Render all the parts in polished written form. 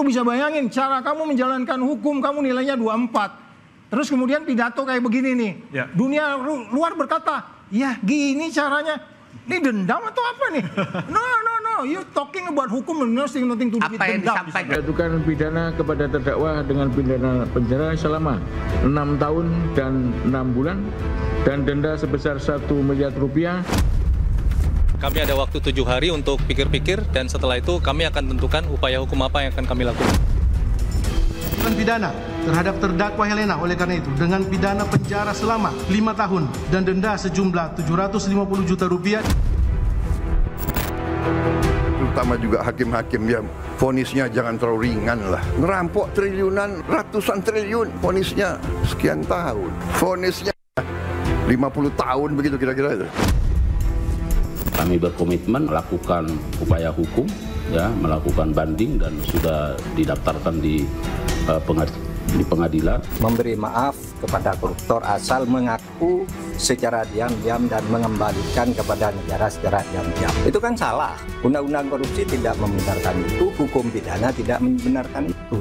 Bisa bayangin cara kamu menjalankan hukum, kamu nilainya 24. Terus kemudian pidato kayak begini nih. Ya. Dunia luar berkata, ya gini caranya. Ini dendam atau apa nih? No. You talking about hukum and nothing to do with dendam. Menjatuhkan pidana kepada terdakwa dengan pidana penjara selama 6 tahun dan 6 bulan dan denda sebesar 1 miliar rupiah. Kami ada waktu 7 hari untuk pikir-pikir dan setelah itu kami akan tentukan upaya hukum apa yang akan kami lakukan. Pidana terhadap terdakwa Helena oleh karena itu dengan pidana penjara selama 5 tahun dan denda sejumlah 750 juta rupiah. Terutama juga hakim-hakim yang vonisnya jangan terlalu ringan lah. Ngerampok triliunan, ratusan triliun, vonisnya sekian tahun. Vonisnya 50 tahun begitu kira-kira itu. Kami berkomitmen melakukan upaya hukum, ya, melakukan banding dan sudah didaftarkan di pengadilan. Memberi maaf kepada koruptor asal mengaku secara diam-diam dan mengembalikan kepada negara secara diam-diam. Itu kan salah. Undang-undang korupsi tidak membenarkan itu, hukum pidana tidak membenarkan itu.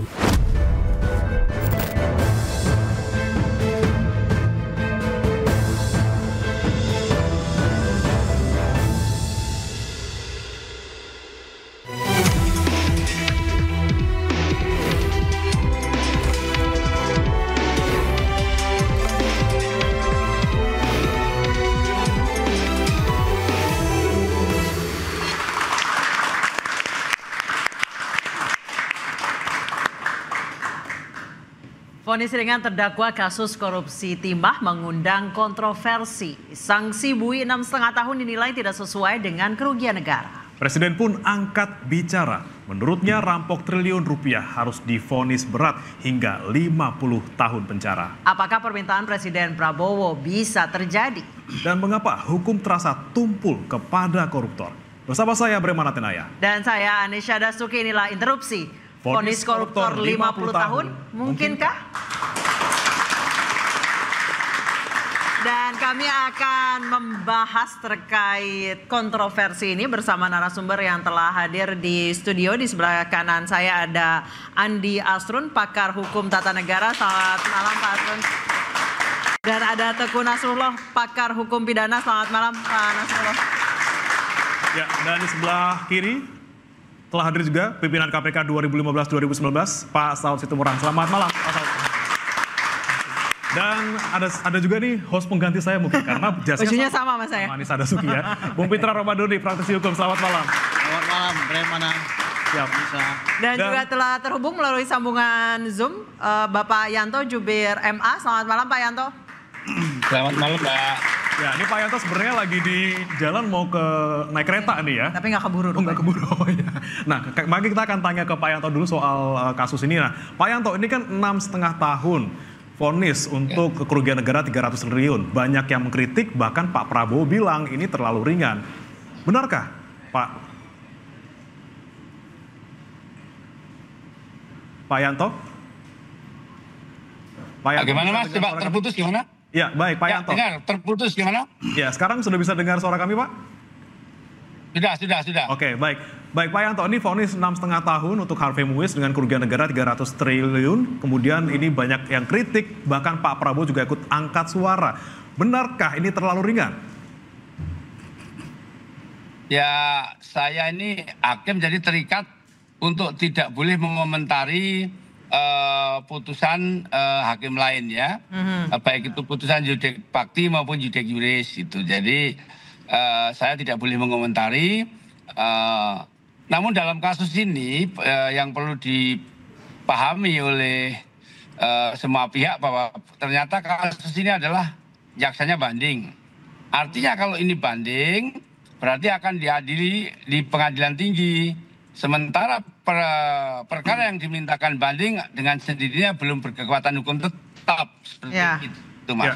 Vonis ringan terdakwa kasus korupsi timah mengundang kontroversi. Sanksi bui 6,5 tahun dinilai tidak sesuai dengan kerugian negara. Presiden pun angkat bicara. Menurutnya rampok triliun rupiah harus divonis berat hingga 50 tahun penjara. Apakah permintaan Presiden Prabowo bisa terjadi? Dan mengapa hukum terasa tumpul kepada koruptor? Bersama saya Bremana Tenaya. Dan saya Anisha Dasuki, inilah Interupsi. Vonis koruptor 50 tahun, mungkinkah? Dan kami akan membahas terkait kontroversi ini bersama narasumber yang telah hadir di studio. Di sebelah kanan saya ada Andi Asrun, pakar hukum tata negara. Selamat malam Pak Asrun. Dan ada Teguh Nasrullah, pakar hukum pidana. Selamat malam Pak Nasrullah. Ya, dan di sebelah kiri telah hadir juga pimpinan KPK 2015-2019, Pak Saud Situmorang. Selamat malam, Pak Saud. Dan ada juga nih host pengganti saya mungkin karena jasanya sama mas saya. Anis Dasuki ya. Bung Pitra Romadoni, praktisi hukum. Selamat malam. Selamat malam, Bremana. Siap. Dan juga telah terhubung melalui sambungan Zoom Bapak Yanto Jubir MA. Selamat malam Pak Yanto. Selamat malam Mbak. Ya, ini Pak Yanto sebenarnya lagi di jalan mau ke naik kereta nih ya. Tapi nggak keburu. Nggak keburu. Oh, ya. Nah, mari kita akan tanya ke Pak Yanto dulu soal kasus ini. Nah, Pak Yanto ini kan 6,5 tahun vonis untuk kerugian negara 300 triliun. Banyak yang mengkritik, bahkan Pak Prabowo bilang ini terlalu ringan. Benarkah, Pak? Pak Yanto? Pak Yanto, gimana Mas? Coba terputus gimana? Ya, baik Pak Yanto. Dengar, terputus gimana? Ya, sekarang sudah bisa dengar suara kami, Pak? Sudah. Oke, baik. Baik Pak Yanto, ini vonis 6,5 tahun untuk Harvey Muiz dengan kerugian negara 300 triliun. Kemudian ini banyak yang kritik, bahkan Pak Prabowo juga ikut angkat suara. Benarkah ini terlalu ringan? Ya, saya ini hakim jadi terikat untuk tidak boleh mengomentari putusan hakim lain ya, baik itu putusan judek fakti maupun judek juris itu. Jadi saya tidak boleh mengomentari. Namun dalam kasus ini yang perlu dipahami oleh semua pihak bahwa ternyata kasus ini adalah jaksanya banding. Artinya kalau ini banding berarti akan diadili di pengadilan tinggi. Sementara perkara yang dimintakan banding dengan sendirinya belum berkekuatan hukum tetap seperti itu, Mas. Ya.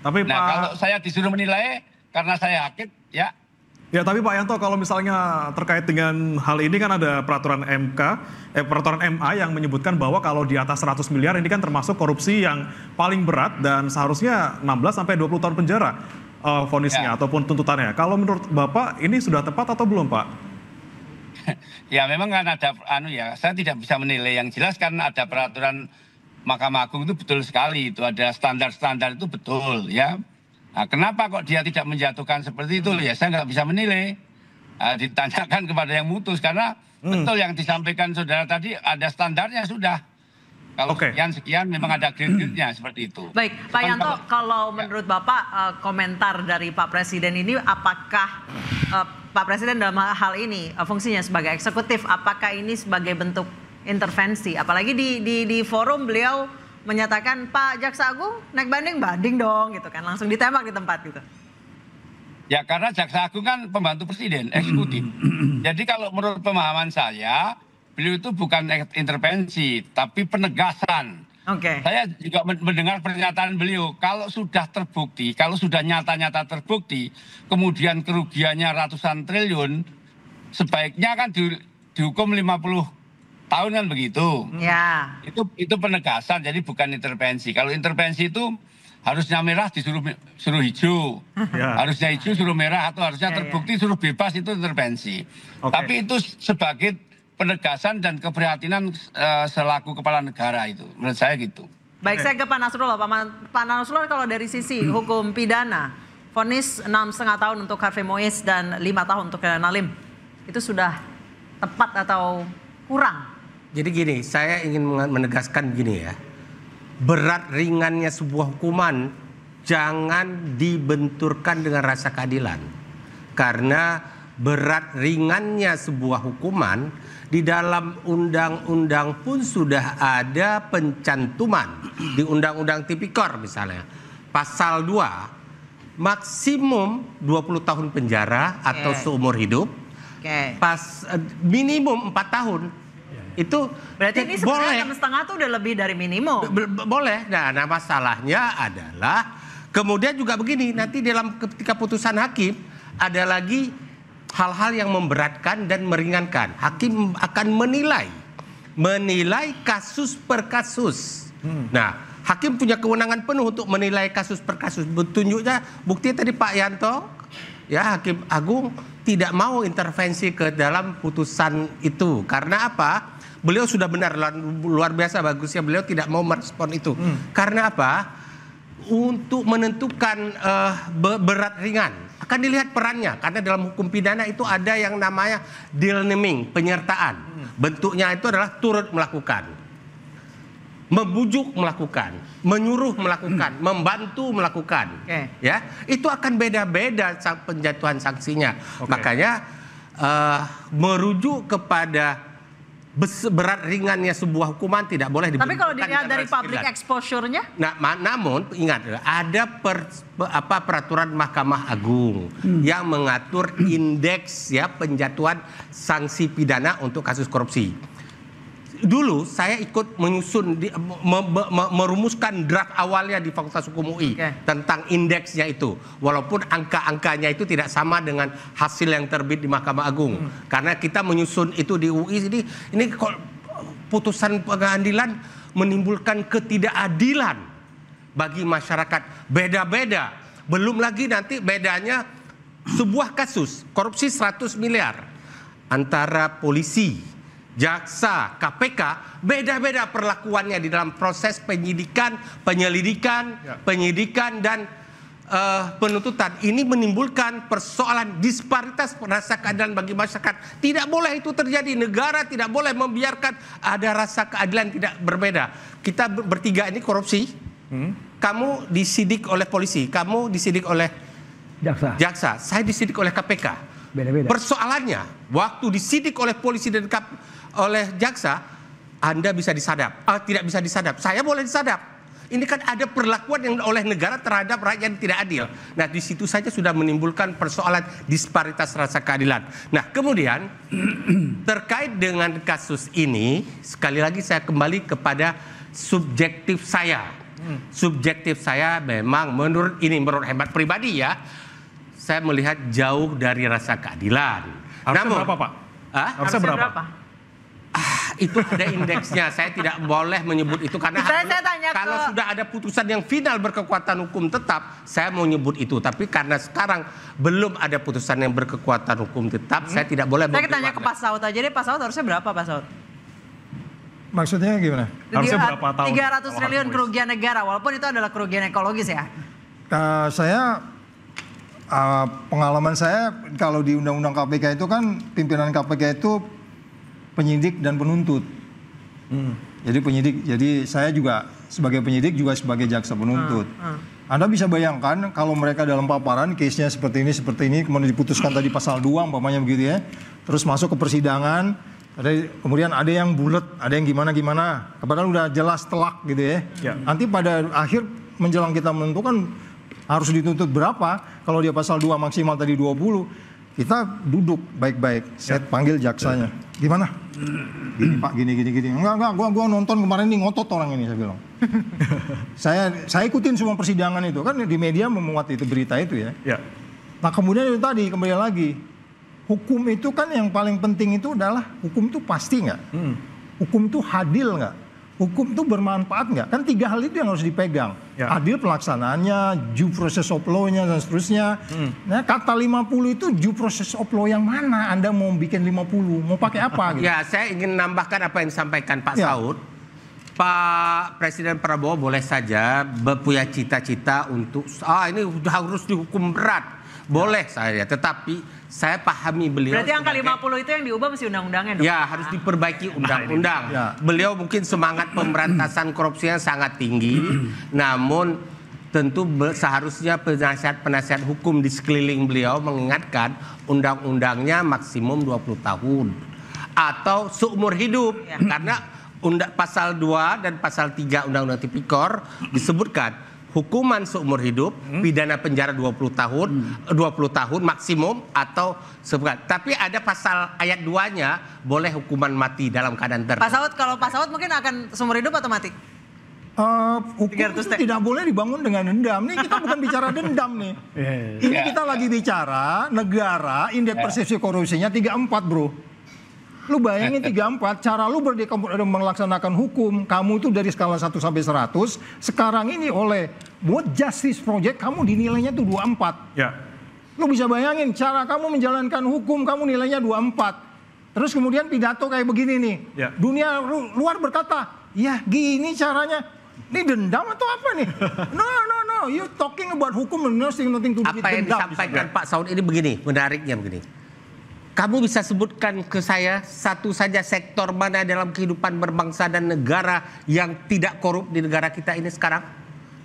Tapi nah, kalau saya disuruh menilai karena saya hakim, ya. Ya, tapi Pak Yanto kalau misalnya terkait dengan hal ini kan ada peraturan peraturan MA yang menyebutkan bahwa kalau di atas 100 miliar ini kan termasuk korupsi yang paling berat dan seharusnya 16 sampai 20 tahun penjara vonisnya ataupun tuntutannya. Kalau menurut Bapak ini sudah tepat atau belum, Pak? Ya memang kan ada saya tidak bisa menilai, yang jelas karena ada peraturan Mahkamah Agung itu betul sekali, itu ada standar-standar itu betul ya. Nah, kenapa kok dia tidak menjatuhkan seperti itu ya, saya nggak bisa menilai. Ditanyakan kepada yang mutus, karena betul yang disampaikan saudara tadi, ada standarnya sudah. Kalau sekian memang ada grade-nya seperti itu. Baik, Pak Yanto, kalau menurut Bapak komentar dari Pak Presiden ini, apakah Pak Presiden dalam hal ini fungsinya sebagai eksekutif, apakah ini sebagai bentuk intervensi? Apalagi di forum beliau menyatakan Pak Jaksa Agung naik banding dong gitu kan, langsung ditembak di tempat gitu. Ya karena Jaksa Agung kan pembantu Presiden, eksekutif. Jadi kalau menurut pemahaman saya, beliau itu bukan intervensi, tapi penegasan. Saya juga mendengar pernyataan beliau, kalau sudah terbukti, kalau sudah nyata-nyata terbukti, kemudian kerugiannya ratusan triliun, sebaiknya kan dihukum 50 tahun kan begitu. Ya. Itu penegasan, jadi bukan intervensi. Kalau intervensi itu harusnya merah suruh hijau, harusnya hijau suruh merah, atau harusnya terbukti suruh bebas, itu intervensi. Tapi itu sebagai penegasan dan keprihatinan selaku kepala negara, itu menurut saya gitu. Baik, saya ke Pak Nasrullah. Pak Nasrullah, kalau dari sisi hukum pidana, vonis 6,5 tahun untuk Harvey Mois dan 5 tahun untuk Nalim, itu sudah tepat atau kurang? Jadi gini, saya ingin menegaskan gini ya, berat ringannya sebuah hukuman jangan dibenturkan dengan rasa keadilan. Karena berat ringannya sebuah hukuman di dalam undang-undang pun sudah ada pencantuman. Di Undang-Undang Tipikor misalnya, pasal 2, maksimum 20 tahun penjara atau seumur hidup, minimum 4 tahun. Itu berarti ini sebenarnya 6,5 itu udah lebih dari minimum. Boleh. Nah, masalahnya adalah kemudian juga begini, nanti ketika putusan hakim ada lagi hal-hal yang memberatkan dan meringankan. Hakim akan menilai kasus per kasus. Nah, hakim punya kewenangan penuh untuk menilai kasus per kasus. Tunjuknya bukti tadi Pak Yanto, ya, Hakim Agung tidak mau intervensi ke dalam putusan itu. Karena apa? Beliau sudah benar, luar biasa bagusnya beliau tidak mau merespon itu. Karena apa? Untuk menentukan berat ringan akan dilihat perannya, karena dalam hukum pidana itu ada yang namanya deal naming, penyertaan. Bentuknya itu adalah turut melakukan, membujuk melakukan, menyuruh melakukan, membantu melakukan. Ya, itu akan beda-beda penjatuhan sanksinya. Makanya merujuk kepada berat ringannya sebuah hukuman tidak boleh dibenturkan. Tapi kalau dilihat dari public exposure-nya? Nah, namun ingat ada peraturan Mahkamah Agung yang mengatur indeks ya penjatuhan sanksi pidana untuk kasus korupsi. Dulu saya ikut menyusun merumuskan draft awalnya di Fakultas Hukum UI tentang indeksnya itu. Walaupun angka-angkanya itu tidak sama dengan hasil yang terbit di Mahkamah Agung. Karena kita menyusun itu di UI, ini putusan pengadilan menimbulkan ketidakadilan bagi masyarakat. Beda-beda. Belum lagi nanti bedanya sebuah kasus korupsi 100 miliar antara polisi, jaksa, KPK, beda-beda perlakuannya di dalam proses penyidikan, penyidikan dan penuntutan. Ini menimbulkan persoalan disparitas rasa keadilan bagi masyarakat. Tidak boleh itu terjadi. Negara tidak boleh membiarkan ada rasa keadilan tidak berbeda. Kita bertiga ini korupsi. Kamu disidik oleh polisi, kamu disidik oleh jaksa, saya disidik oleh KPK. Beda-beda. Persoalannya, waktu disidik oleh polisi dan oleh jaksa, Anda bisa disadap, tidak bisa disadap. Saya boleh disadap. Ini kan ada perlakuan yang oleh negara terhadap rakyat yang tidak adil. Nah, di situ saja sudah menimbulkan persoalan disparitas rasa keadilan. Nah, kemudian terkait dengan kasus ini, sekali lagi saya kembali kepada subjektif saya. Subjektif saya memang menurut hemat pribadi ya, saya melihat jauh dari rasa keadilan. Harusnya berapa, Pak? Harusnya berapa? Itu ada indeksnya, saya tidak boleh menyebut itu karena Saya tanya kalau sudah ada putusan yang final berkekuatan hukum tetap, saya mau nyebut itu. Tapi karena sekarang belum ada putusan yang berkekuatan hukum tetap, saya tidak boleh. Saya tanya ke Pak Saud aja deh, Pak Saud harusnya berapa Pak Saud? Maksudnya gimana? Harusnya berapa tahun? 300 triliun kerugian negara, walaupun itu adalah kerugian ekologis ya. Pengalaman saya kalau di Undang-Undang KPK itu kan pimpinan KPK itu penyidik dan penuntut. Jadi penyidik, jadi saya juga sebagai penyidik juga sebagai jaksa penuntut. Anda bisa bayangkan kalau mereka dalam paparan case-nya seperti ini, kemudian diputuskan tadi pasal 2 umpamanya begitu ya. Terus masuk ke persidangan, kemudian ada yang bulat, ada yang gimana-gimana. Padahal udah jelas telak gitu ya. Nanti pada akhir menjelang kita menentukan harus dituntut berapa, kalau dia pasal 2 maksimal tadi 20, kita duduk baik-baik, saya panggil jaksanya. Gimana? Gini Pak, gini. Enggak, gua nonton kemarin nih ngotot orang ini, saya bilang. saya ikutin semua persidangan itu, kan di media memuat itu berita itu ya. Nah kemudian itu tadi, kembali lagi. Hukum itu kan yang paling penting itu adalah, hukum itu pasti nggak? Hukum itu adil nggak? Hukum itu bermanfaat nggak? Kan 3 hal itu yang harus dipegang. Adil pelaksanaannya, due process of law-nya, dan seterusnya. Nah, kata 50 itu due process of law yang mana? Anda mau bikin 50? Mau pakai apa? Gitu? Ya, saya ingin nambahkan apa yang disampaikan Pak Saud. Pak Presiden Prabowo boleh saja punya cita-cita untuk, ini harus dihukum berat. Boleh saya, tetapi saya pahami beliau. Berarti angka 50 itu yang diubah mesti undang-undangnya dong? Ya, harus diperbaiki undang-undang. Beliau mungkin semangat pemberantasan korupsinya sangat tinggi, namun tentu seharusnya penasihat hukum di sekeliling beliau mengingatkan undang-undangnya maksimum 20 tahun atau seumur hidup. Karena pasal 2 dan pasal 3 Undang-Undang Tipikor disebutkan hukuman seumur hidup, pidana penjara 20 tahun maksimum atau seberat. Tapi ada pasal ayat 2-nya boleh hukuman mati dalam keadaan tertentu. Pak Saud, kalau Pak Saud mungkin akan seumur hidup atau mati? Hukum itu tidak boleh dibangun dengan dendam. Nih kita bukan bicara dendam nih. Ini kita lagi bicara negara indeks persepsi korupsinya 34 bro. Lu bayangin 34, cara lu melaksanakan hukum, kamu itu dari skala 1 sampai 100, sekarang ini oleh World Justice Project, kamu dinilainya tuh 24. Lu bisa bayangin, cara kamu menjalankan hukum, kamu nilainya 24. Terus kemudian pidato kayak begini nih, dunia luar berkata, ya gini caranya, ini dendam atau apa nih? No, you talking about hukum, nothing to do with dendam. Apa yang disampaikan Pak Saud ini begini, menariknya begini. Kamu bisa sebutkan ke saya satu saja sektor mana dalam kehidupan berbangsa dan negara yang tidak korup di negara kita ini sekarang?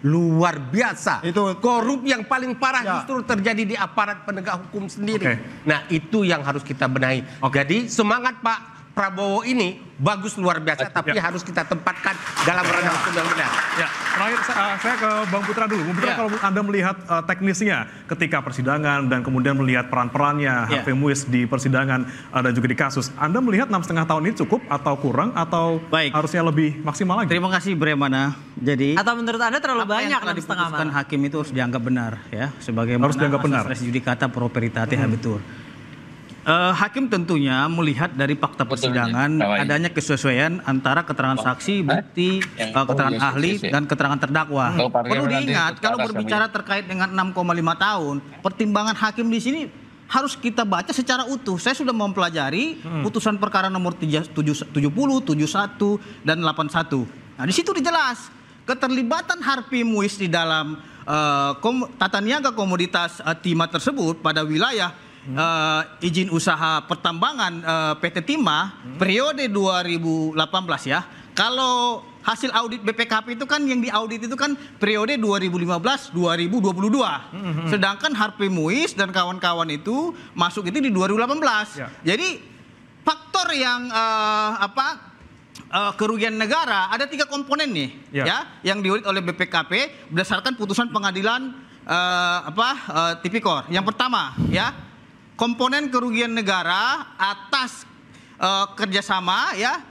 Luar biasa. Itu korup yang paling parah justru terjadi di aparat penegak hukum sendiri. Nah, itu yang harus kita benahi. Jadi semangat Pak Prabowo ini bagus luar biasa, tapi harus kita tempatkan dalam ranah hukum yang benar. Terakhir saya ke Bang Putra dulu. Bang Putra, kalau Anda melihat teknisnya ketika persidangan dan kemudian melihat peran-perannya Harvey Muiz di persidangan dan juga di kasus, Anda melihat 6,5 tahun ini cukup atau kurang atau harusnya lebih maksimal lagi? Terima kasih Bremana. Jadi atau menurut Anda terlalu banyak 6,5 tahun? Hakim itu harus dianggap benar ya, sebagaimana harus dianggap benar. Res judicata pro veritate habetur. Hakim tentunya melihat dari fakta persidangan adanya kesesuaian antara keterangan saksi, bukti, keterangan ahli, dan keterangan terdakwa. Perlu diingat kalau berbicara terkait dengan 6,5 tahun, pertimbangan hakim di sini harus kita baca secara utuh. Saya sudah mempelajari putusan perkara nomor 70, 71, dan 81. Nah, di situ dijelas keterlibatan Harvey Muiz di dalam tata niaga komoditas timah tersebut pada wilayah izin usaha pertambangan PT Timah periode 2018 ya. Kalau hasil audit BPKP itu kan yang diaudit itu kan periode 2015-2022. Sedangkan Harvey Muiz dan kawan-kawan itu masuk itu di 2018. Jadi faktor yang kerugian negara ada 3 komponen nih ya yang diaudit oleh BPKP berdasarkan putusan pengadilan Tipikor. Yang pertama ya, komponen kerugian negara atas kerjasama ya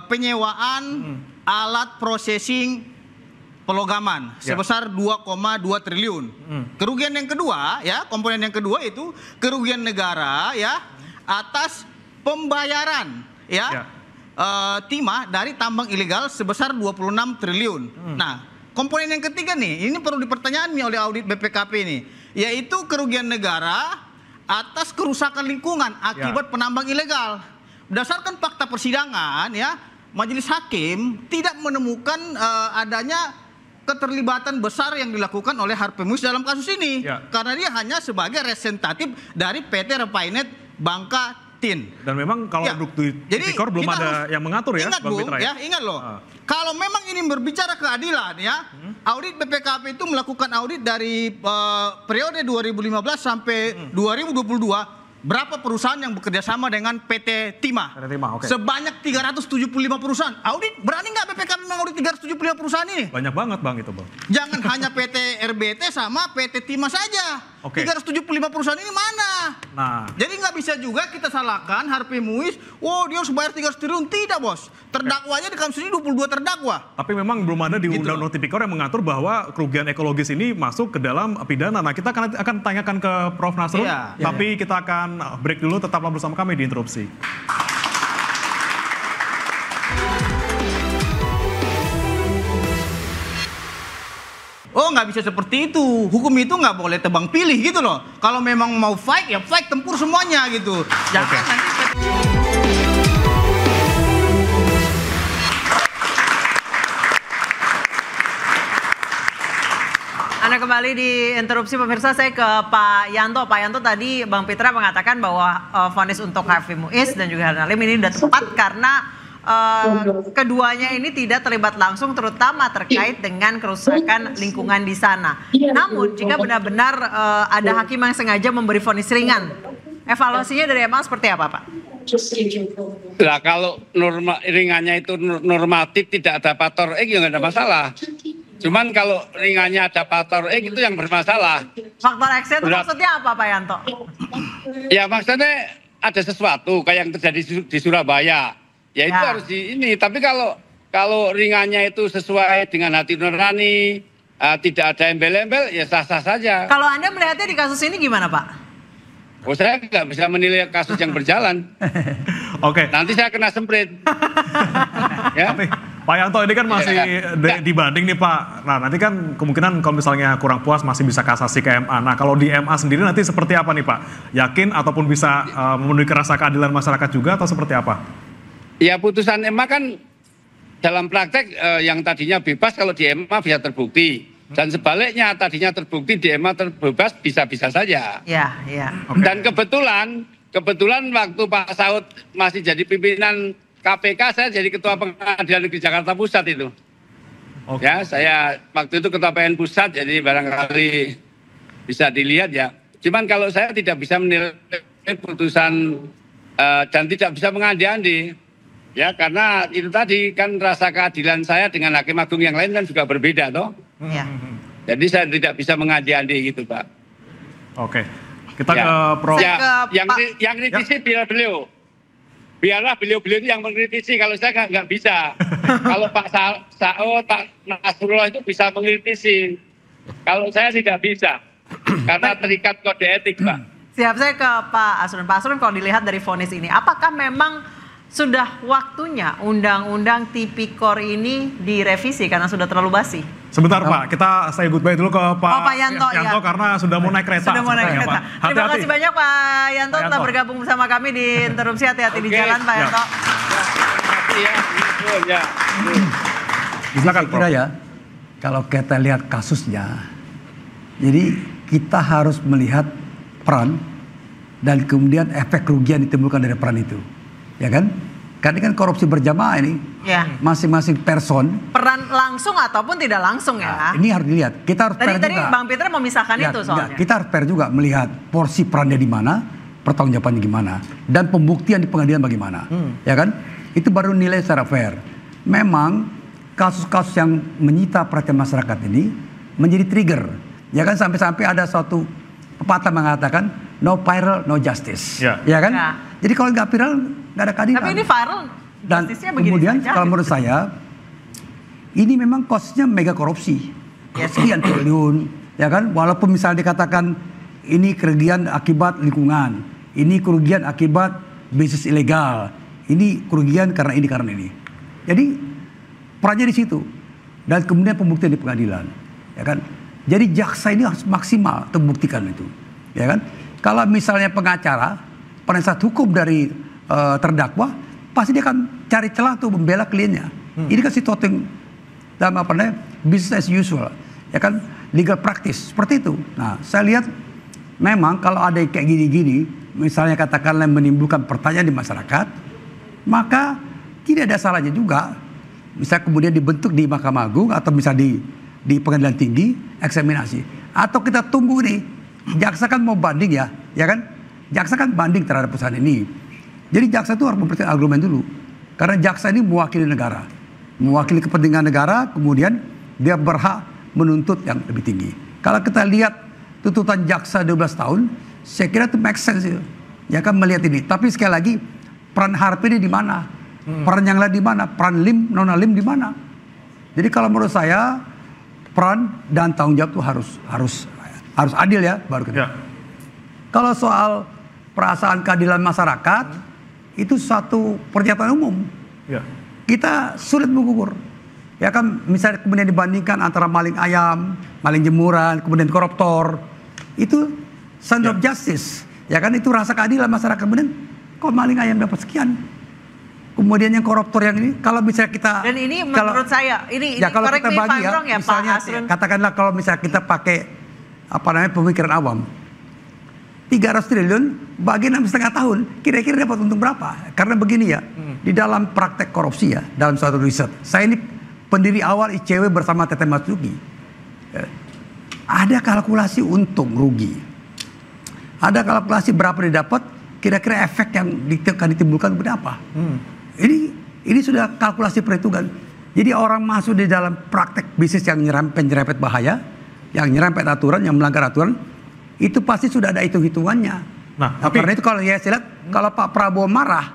penyewaan alat processing pelogaman sebesar 2,2 triliun. Kerugian yang kedua ya, komponen yang kedua itu kerugian negara ya atas pembayaran ya timah dari tambang ilegal sebesar 26 triliun. Nah, komponen yang ketiga nih, ini perlu dipertanyakan oleh audit BPKP ini, yaitu kerugian negara atas kerusakan lingkungan akibat penambang ilegal. Berdasarkan fakta persidangan ya, majelis hakim tidak menemukan adanya keterlibatan besar yang dilakukan oleh Harvey Muiz dalam kasus ini, karena dia hanya sebagai representatif dari PT Repainet Bangka Tin. Dan memang kalau Tipikor belum ada yang mengatur ya, ingat, Bang Fitra ya. Ingat loh, kalau memang ini berbicara keadilan ya, audit BPKP itu melakukan audit dari periode 2015 sampai 2022. Berapa perusahaan yang bekerja sama dengan PT Timah? Sebanyak 375 perusahaan. Audit, berani nggak BPKP mengaudit 375 perusahaan ini? Banyak banget Bang itu Bang. Jangan hanya PT RBT sama PT Timah saja. 375 perusahaan ini mana? Nah, jadi nggak bisa juga kita salahkan Harvey Muiz. Wow, dia harus bayar 300 triliun. Tidak bos. Terdakwanya di kasus ini 22 terdakwa. Tapi memang belum ada di Undang-Undang Tipikor yang mengatur bahwa kerugian ekologis ini masuk ke dalam pidana. Nah, kita akan tanyakan ke Prof. Nasrul. Tapi kita akan break dulu, tetaplah bersama kami di Interupsi. Oh, nggak bisa seperti itu. Hukum itu nggak boleh tebang pilih gitu loh. Kalau memang mau fight, ya fight, tempur semuanya gitu. Jangan nanti... Anda kembali di Interupsi pemirsa, saya ke Pak Yanto. Pak Yanto, tadi Bang Fitra mengatakan bahwa vonis untuk Harvey Muiz dan juga Herna Lim ini sudah tepat karena keduanya ini tidak terlibat langsung, terutama terkait dengan kerusakan lingkungan di sana. Namun jika benar-benar ada hakim yang sengaja memberi vonis ringan, evaluasinya dari MA seperti apa, Pak? Nah, kalau ringannya itu normatif, tidak ada faktor X, ya nggak ada masalah. Cuman kalau ringannya ada faktor X itu yang bermasalah. Faktor X itu maksudnya apa, Pak Yanto? Ya maksudnya ada sesuatu kayak yang terjadi di Surabaya. Ya itu harus ini. Tapi kalau ringannya itu sesuai dengan hati nurani, tidak ada embel-embel, ya sah-sah saja. Kalau Anda melihatnya di kasus ini gimana, Pak? Oh, saya nggak bisa menilai kasus yang berjalan. Nanti saya kena semprit. Ya. Pak Yanto, ini kan masih dibanding nih Pak. Nah, nanti kan kemungkinan kalau misalnya kurang puas masih bisa kasasi ke MA. Nah, kalau di MA sendiri nanti seperti apa nih Pak? Yakin ataupun bisa memenuhi rasa keadilan masyarakat juga atau seperti apa? Ya, putusan MA kan dalam praktek yang tadinya bebas kalau di MA bisa terbukti. Dan sebaliknya tadinya terbukti di MA terbebas bisa-bisa saja. Ya. Dan kebetulan waktu Pak Saud masih jadi pimpinan KPK, saya jadi Ketua Pengadilan Negeri Jakarta Pusat itu. Ya, saya waktu itu Ketua PN Pusat, jadi barangkali bisa dilihat ya. Cuman kalau saya tidak bisa menilai putusan dan tidak bisa mengandi-andi. Ya, karena itu tadi kan rasa keadilan saya dengan Hakim Agung yang lain kan juga berbeda toh. Ya. Jadi saya tidak bisa mengandi-andi gitu, Pak. Kita ke Prof. Yang kritisi beliau. Biarlah beliau-beliau itu yang mengkritisi, kalau saya nggak bisa. Kalau Pak Saud, Pak Nasrullah itu bisa mengkritisi. Kalau saya tidak bisa, karena terikat kode etik, Pak. Siap, saya ke Pak Asrun. Pak Asrun, kalau dilihat dari vonis ini, apakah memang sudah waktunya Undang-Undang Tipikor ini direvisi karena sudah terlalu basi? Sebentar Pak, kita say goodbye dulu ke Pak Yanto karena sudah mau naik kereta. Sudah mau naik kereta. Terima kasih banyak Pak Yanto telah bergabung bersama kami di Interupsi. Hati-hati di jalan Pak Yanto. Silakan Prof. Ya, kalau kita lihat kasusnya, jadi kita harus melihat peran dan kemudian efek kerugian ditimbulkan dari peran itu. Ya kan? Karena kan korupsi berjamaah ini, masing-masing person. Peran langsung ataupun tidak langsung ya. Ini harus dilihat. Kita harus fair juga. Tadi Bang Fitra memisahkan itu soalnya. Kita harus fair juga melihat porsi perannya di mana, pertanggungjawabannya gimana, dan pembuktian di pengadilan bagaimana. Ya kan? Itu baru nilai secara fair. Memang kasus-kasus yang menyita perhatian masyarakat ini menjadi trigger. Ya kan, sampai-sampai ada suatu pepatah mengatakan no viral, no justice. Ya kan? Jadi kalau nggak viral, nggak ada keadilan. Tapi ini viral, dan kemudian kalau menurut saya, ini memang kosnya mega korupsi. Sekian triliun, ya kan? Walaupun misalnya dikatakan ini kerugian akibat lingkungan, ini kerugian akibat bisnis ilegal, ini kerugian karena ini. Jadi perannya di situ. Dan kemudian pembuktian di pengadilan, ya kan? Jadi jaksa ini harus maksimal untuk membuktikan itu, ya kan? Kalau misalnya pengacara, penasihat hukum dari terdakwa, pasti dia akan cari celah untuk membela kliennya. Ini kan situasi yang dalam apa namanya business as usual, ya kan? Legal practice seperti itu. Nah, saya lihat memang kalau ada kayak gini-gini, misalnya katakanlah menimbulkan pertanyaan di masyarakat, maka tidak ada salahnya juga. Bisa kemudian dibentuk di Mahkamah Agung atau bisa di Pengadilan Tinggi eksaminasi. Atau kita tunggu nih, jaksa kan mau banding ya kan? Jaksa kan banding terhadap putusan ini. Jadi jaksa itu harus mempertimbangkan argumen dulu. Karena jaksa ini mewakili negara. Mewakili kepentingan negara, kemudian dia berhak menuntut yang lebih tinggi. Kalau kita lihat tuntutan jaksa 12 tahun, saya kira itu make sense ya kan melihat ini. Tapi sekali lagi, peran HRP ini di mana? Peran yang lain di mana? Peran LIM, non-LIM di mana? Jadi kalau menurut saya peran dan tanggung jawab itu harus adil ya baru kita. Kalau soal perasaan keadilan masyarakat itu satu pernyataan umum. Kita sulit mengukur. Ya kan misalnya kemudian dibandingkan antara maling ayam, maling jemuran, kemudian koruptor, itu sense of justice. Ya kan itu rasa keadilan masyarakat. Kemudian kok maling ayam dapat sekian? Kemudian yang koruptor yang ini, kalau misalnya kita... Dan ini menurut saya, ini kalau kita bagi ya, misalnya Pak katakanlah kalau misalnya kita pakai pemikiran awam, 300 triliun bagi 6,5 tahun, kira-kira dapat untung berapa? Karena begini ya, di dalam praktek korupsi ya, dalam suatu riset, saya ini pendiri awal ICW bersama Tete Matsuki, ada kalkulasi untung rugi, ada kalkulasi berapa didapat, kira-kira efek yang akan ditimbulkan berapa. Ini sudah kalkulasi perhitungan. Jadi orang masuk di dalam praktek bisnis yang nyerempet bahaya, yang nyerempet aturan, yang melanggar aturan, itu pasti sudah ada hitung-hitungannya. Nah, karena itu kalau ya saya lihat, kalau Pak Prabowo marah,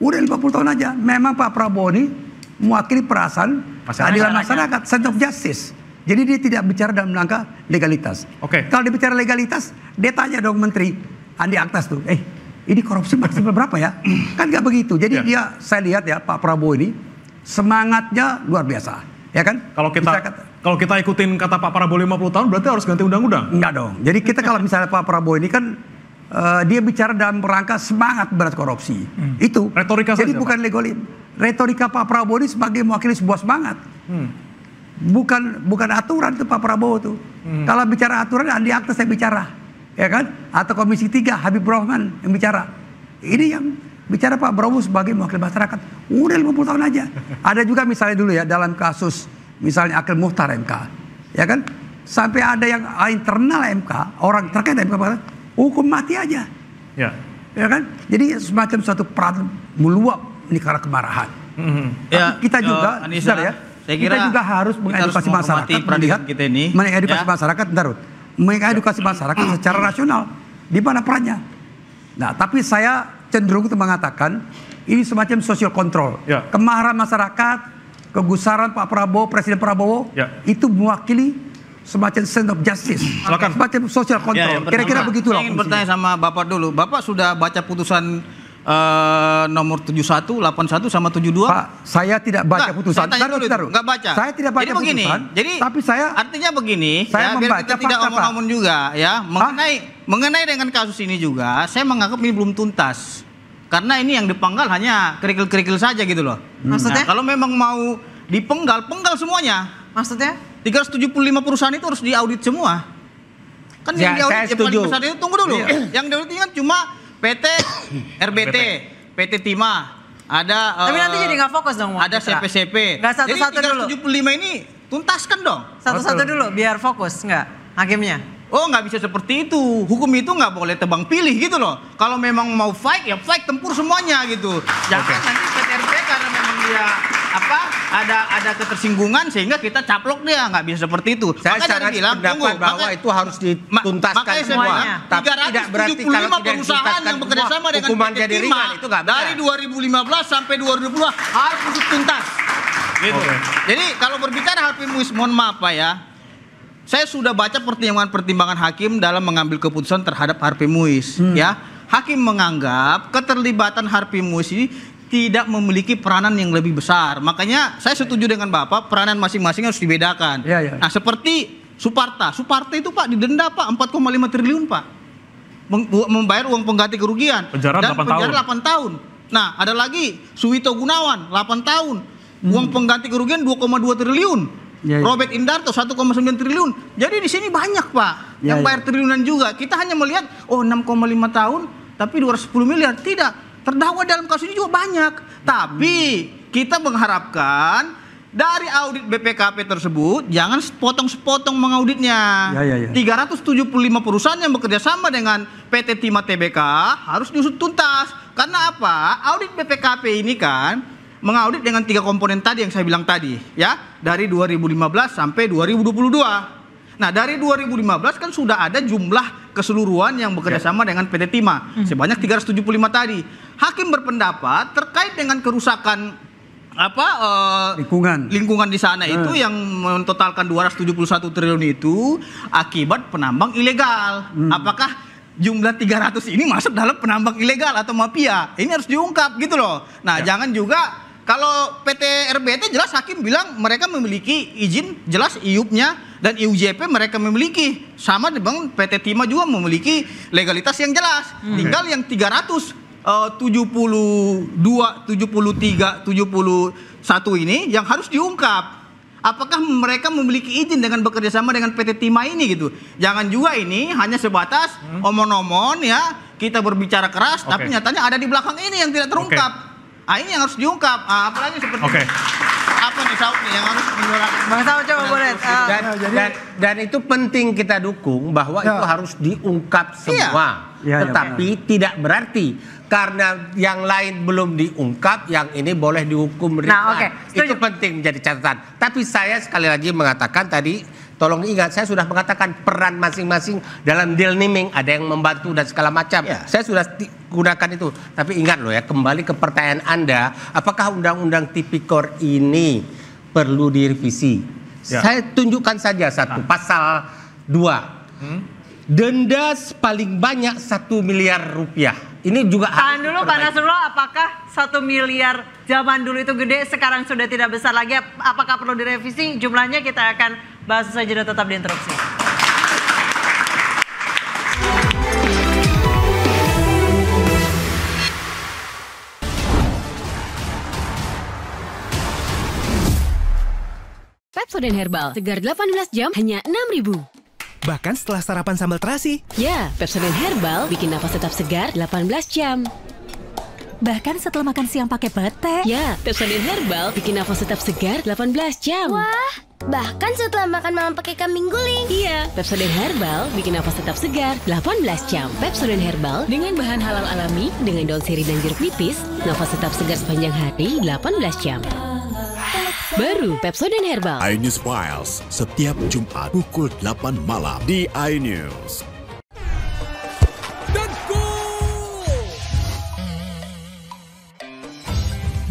udah 50 tahun aja. Memang Pak Prabowo ini mewakili perasaan keadilan masyarakat, sense of justice. Jadi dia tidak bicara dalam rangka legalitas. Kalau dia bicara legalitas, dia tanya dong Menteri Andi Aktas tuh, ini korupsi maksimal berapa ya? Kan nggak begitu. Jadi saya lihat ya Pak Prabowo ini semangatnya luar biasa, ya kan? Kalau kita ikutin kata Pak Prabowo 50 tahun berarti harus ganti undang-undang? Enggak dong. Jadi kita kalau misalnya Pak Prabowo ini kan dia bicara dalam rangka semangat berat korupsi. Itu. Retorika jadi saja, bukan legolim. Retorika Pak Prabowo ini sebagai mewakili sebuah semangat. Bukan aturan itu Pak Prabowo tuh. Kalau bicara aturan Andi Aktas saya bicara. Ya kan? Atau Komisi 3 Habib Rahman yang bicara. Ini yang bicara Pak Prabowo sebagai mewakili masyarakat. Udah 50 tahun aja. Ada juga misalnya dulu ya dalam kasus misalnya Akil Mukhtar MK. Ya kan? Sampai ada yang internal MK, orang terkait MK hukum mati aja. Ya kan? Jadi semacam suatu peran meluap ini karena kemarahan. Tapi kita juga Anissa, kita juga harus mengedukasi masyarakat melihat kita ini mengedukasi masyarakat mengedukasi masyarakat secara rasional di mana perannya. Nah, tapi saya cenderung untuk mengatakan ini semacam social control. Kemarahan masyarakat, kegusaran Pak Prabowo, Presiden Prabowo itu mewakili semacam sense of justice, semacam social control. Kira-kira begitulah. Saya ingin bertanya sama Bapak dulu. Bapak sudah baca putusan nomor 71, 81 sama 72? Pak, saya tidak baca putusan. Saya tanya dulu, nggak baca. Saya tidak baca begini, putusan. Jadi tapi saya artinya begini, saya biar kita tidak omong-omong juga ya, mengenai dengan kasus ini juga, saya menganggap ini belum tuntas. Karena ini yang dipenggal hanya kerikil-kerikil saja gitu loh. Maksudnya? Nah, kalau memang mau dipenggal, penggal semuanya. Maksudnya? 375 perusahaan itu harus diaudit semua. Kan yang diaudit yang paling besar itu, tunggu dulu. Yang diaudit kan cuma PT RBT, PT Timah, ada tapi nanti jadi nggak fokus dong. Ada CP-CP. Nggak satu-satu dulu. 375 ini tuntaskan dong. Satu-satu dulu biar fokus nggak hakimnya. Oh nggak bisa seperti itu. Hukum itu nggak boleh tebang pilih gitu loh. Kalau memang mau fight ya fight, tempur semuanya gitu. Jangan nanti PT RBT karena memang dia ada ketersinggungan sehingga kita caplok dia, nggak bisa seperti itu. Saya sangat pendapat bahwa itu harus dituntaskan semuanya. Tapi tidak berarti kalau tidak perusahaan yang bekerja sama dengan hukuman PT jadi Timah ringan itu nggak dari 2015 sampai 2020 harus tuntas. Gitu. Jadi kalau berbicara HP MUIS, mohon maaf Pak ya. Saya sudah baca pertimbangan hakim dalam mengambil keputusan terhadap HP MUIS ya. Hakim menganggap keterlibatan HP MUIS ini tidak memiliki peranan yang lebih besar. Makanya saya setuju dengan Bapak, peranan masing-masing harus dibedakan. Nah, seperti Suparta itu Pak didenda Pak 4,5 triliun Pak. Membayar uang pengganti kerugian. Penjara 8 tahun. Nah, ada lagi Suwito Gunawan 8 tahun. Uang pengganti kerugian 2,2 triliun. Robert Indarto 1,9 triliun. Jadi di sini banyak Pak yang bayar triliunan juga. Kita hanya melihat 6,5 tahun tapi 210 miliar. Tidak. Terdakwa dalam kasus ini juga banyak. Tapi kita mengharapkan dari audit BPKP tersebut jangan sepotong-sepotong mengauditnya. 375 perusahaan yang bekerja sama dengan PT Timah Tbk harus diusut tuntas. Karena apa? Audit BPKP ini kan mengaudit dengan 3 komponen tadi yang saya bilang tadi, ya, dari 2015 sampai 2022. Nah, dari 2015 kan sudah ada jumlah keseluruhan yang bekerja sama dengan PT Timah sebanyak 375 tadi. Hakim berpendapat terkait dengan kerusakan lingkungan di sana itu yang mentotalkan 271 triliun itu akibat penambang ilegal. Apakah jumlah 300 ini masuk dalam penambang ilegal atau mafia? Ini harus diungkap gitu loh. Nah, jangan juga kalau PT RBT jelas hakim bilang mereka memiliki izin jelas IUP-nya dan IUJP mereka memiliki. Sama dengan PT Timah juga memiliki legalitas yang jelas. Tinggal yang 372, 73, 71 ini yang harus diungkap. Apakah mereka memiliki izin dengan bekerja sama dengan PT Timah ini gitu. Jangan juga ini hanya sebatas omon-omon ya, kita berbicara keras tapi nyatanya ada di belakang ini yang tidak terungkap. Ini yang harus diungkap. Apalagi seperti apa nih Saud nih yang harus diungkap. Bang Saud coba boleh. Dan itu penting kita dukung bahwa itu harus diungkap semua. Tetapi tidak berarti karena yang lain belum diungkap, yang ini boleh dihukum ringan. Itu penting menjadi catatan. Tapi saya sekali lagi mengatakan tadi, tolong ingat, saya sudah mengatakan peran masing-masing dalam deal naming, ada yang membantu dan segala macam. Saya sudah gunakan itu. Tapi ingat loh ya, kembali ke pertanyaan Anda, apakah Undang-Undang Tipikor ini perlu direvisi? Saya tunjukkan saja satu, pasal 2. Denda paling banyak 1 miliar rupiah. Ini juga tahan dulu Pak Nasrullah, apakah 1 miliar zaman dulu itu gede, sekarang sudah tidak besar lagi? Apakah perlu direvisi? Jumlahnya kita akan bahas saja, tetap di interupsi. Pepsodent Herbal, segar 18 jam, hanya 6.000. Bahkan setelah sarapan sambal terasi. Ya, Pepsodent Herbal bikin nafas tetap segar 18 jam. Bahkan setelah makan siang pakai pete. Ya, Pepsodent Herbal bikin nafas tetap segar 18 jam. Wah, bahkan setelah makan malam pakai kambing guling. Iya, Pepsodent Herbal bikin nafas tetap segar 18 jam. Pepsodent Herbal dengan bahan halal alami, dengan daun sirih dan jeruk nipis, nafas tetap segar sepanjang hari 18 jam. Baru Pepsodent Herbal. iNews Files, setiap Jumat pukul 8 malam di iNews.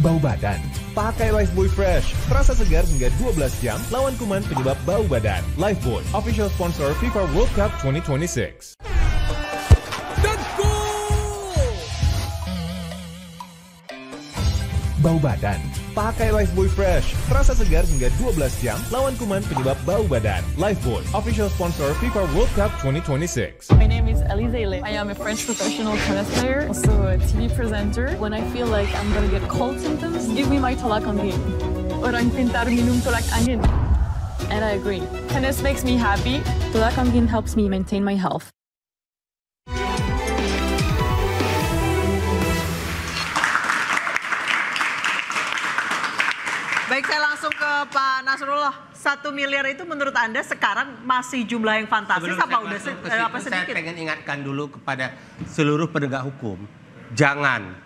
Bau badan. Pakai Lifebuoy Fresh. Terasa segar hingga 12 jam lawan kuman penyebab bau badan. Lifebuoy, official sponsor FIFA World Cup 2026. Bau badan. Pakai Lifebuoy Fresh. Terasa segar hingga 12 jam lawan kuman penyebab bau badan. Lifebuoy, official sponsor FIFA World Cup 2026. My name is Alize Ile. I am a French professional tennis player, also a TV presenter. When I feel like I'm gonna get cold symptoms, give me my tolak angin. Orang pintar minum tolak angin. And I agree. Tennis makes me happy. Tolak angin helps me maintain my health. Baik, saya langsung ke Pak Nasrullah. 1 miliar itu menurut Anda sekarang masih jumlah yang fantastis apa udah apa sedikit? Saya pengen ingatkan dulu kepada seluruh penegak hukum. Jangan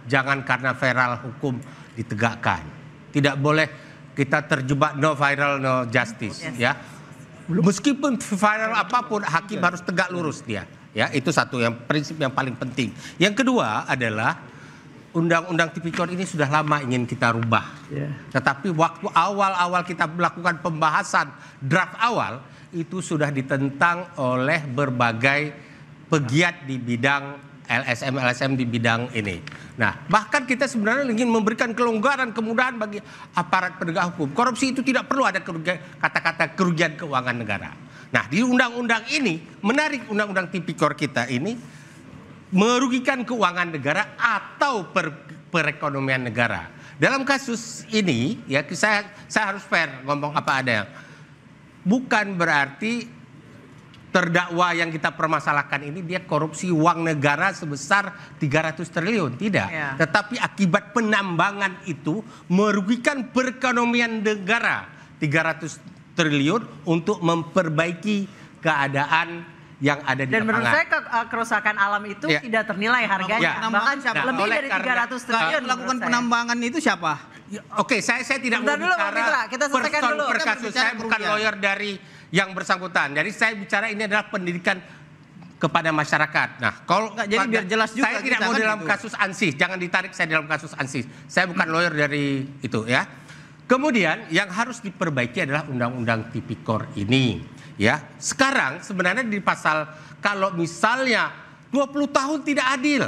karena viral hukum ditegakkan. Tidak boleh kita terjebak no viral no justice, ya. Meskipun viral apapun, hakim harus tegak lurus dia. Ya, itu satu yang prinsip yang paling penting. Yang kedua adalah Undang-Undang Tipikor ini sudah lama ingin kita rubah. Tetapi waktu awal-awal kita melakukan pembahasan draft awal, itu sudah ditentang oleh berbagai pegiat di bidang LSM di bidang ini. Nah, bahkan kita sebenarnya ingin memberikan kelonggaran, kemudahan bagi aparat penegak hukum. Korupsi itu tidak perlu ada kata-kata kerugian keuangan negara. Nah, di undang-undang ini, menarik undang-undang tipikor kita ini, merugikan keuangan negara atau perekonomian negara. Dalam kasus ini, ya saya harus fair ngomong apa adanya. Bukan berarti terdakwa yang kita permasalahkan ini dia korupsi uang negara sebesar 300 triliun. Tidak. Ya. Tetapi akibat penambangan itu merugikan perekonomian negara 300 triliun untuk memperbaiki keadaan yang ada di lapangan. Dan menurut saya kerusakan alam itu tidak ternilai harganya. Bahkan lebih dari 300 triliun. Melakukan penambangan itu siapa? Oke, saya tidak mau bicara person per kasus. Saya bukan lawyer dari yang bersangkutan. Jadi saya bicara ini adalah pendidikan kepada masyarakat. Nah, kalau jadi biar jelas juga saya tidak mau dalam kasus ANSIS. Jangan ditarik saya dalam kasus ANSIS. Saya bukan lawyer dari itu ya. Kemudian yang harus diperbaiki adalah undang-undang tipikor ini. Ya, sekarang sebenarnya di pasal kalau misalnya 20 tahun tidak adil,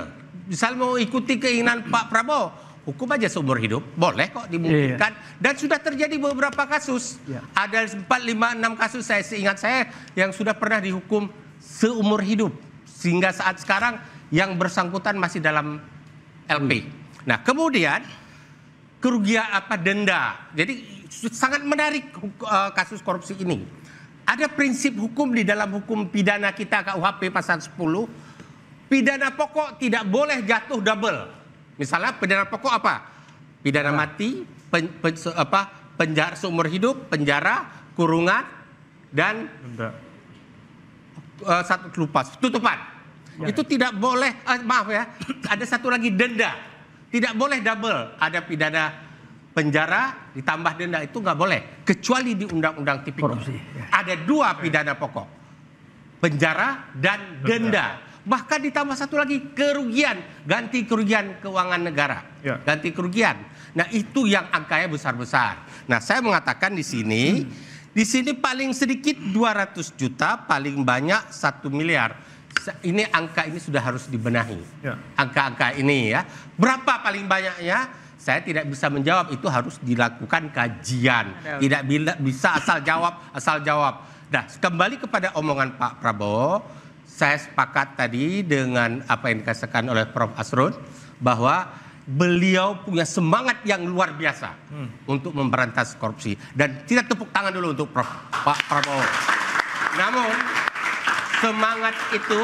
misal mau ikuti keinginan Pak Prabowo, hukum aja seumur hidup, boleh kok dimungkinkan. Dan sudah terjadi beberapa kasus. Ada 4, 5, 6 kasus saya seingat saya yang sudah pernah dihukum seumur hidup. Sehingga saat sekarang yang bersangkutan masih dalam LP. Nah, kemudian kerugian denda. Jadi sangat menarik kasus korupsi ini. Ada prinsip hukum di dalam hukum pidana kita KUHP pasal 10. Pidana pokok tidak boleh jatuh double. Misalnya pidana pokok apa? Pidana mati, penjara seumur hidup, penjara, kurungan, dan tutupan. Itu tidak boleh. Maaf ya, ada satu lagi denda. Tidak boleh double. Ada pidana penjara ditambah denda, itu nggak boleh. Kecuali di undang-undang tipikor. Ada 2 pidana pokok. Penjara dan denda. Bahkan ditambah satu lagi kerugian. Ganti kerugian keuangan negara. Ganti kerugian. Nah, itu yang angkanya besar-besar. Nah, saya mengatakan di sini paling sedikit 200 juta, paling banyak 1 miliar. Ini angka ini sudah harus dibenahi. Angka-angka ini ya. Berapa paling banyaknya? Saya tidak bisa menjawab, itu harus dilakukan kajian. Tidak bisa asal jawab. Nah, kembali kepada omongan Pak Prabowo, saya sepakat tadi dengan apa yang dikatakan oleh Prof. Asrun, bahwa beliau punya semangat yang luar biasa untuk memberantas korupsi. Dan tidak tepuk tangan dulu untuk Pak Prabowo. Namun, semangat itu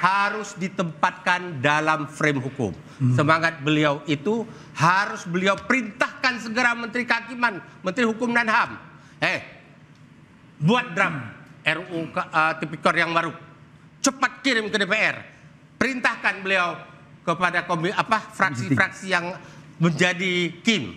harus ditempatkan dalam frame hukum. Semangat beliau itu harus beliau perintahkan segera Menteri Kehakiman, Menteri Hukum dan HAM. Buat draft RUU tipikor yang baru. Cepat kirim ke DPR. Perintahkan beliau kepada fraksi-fraksi yang menjadi KIM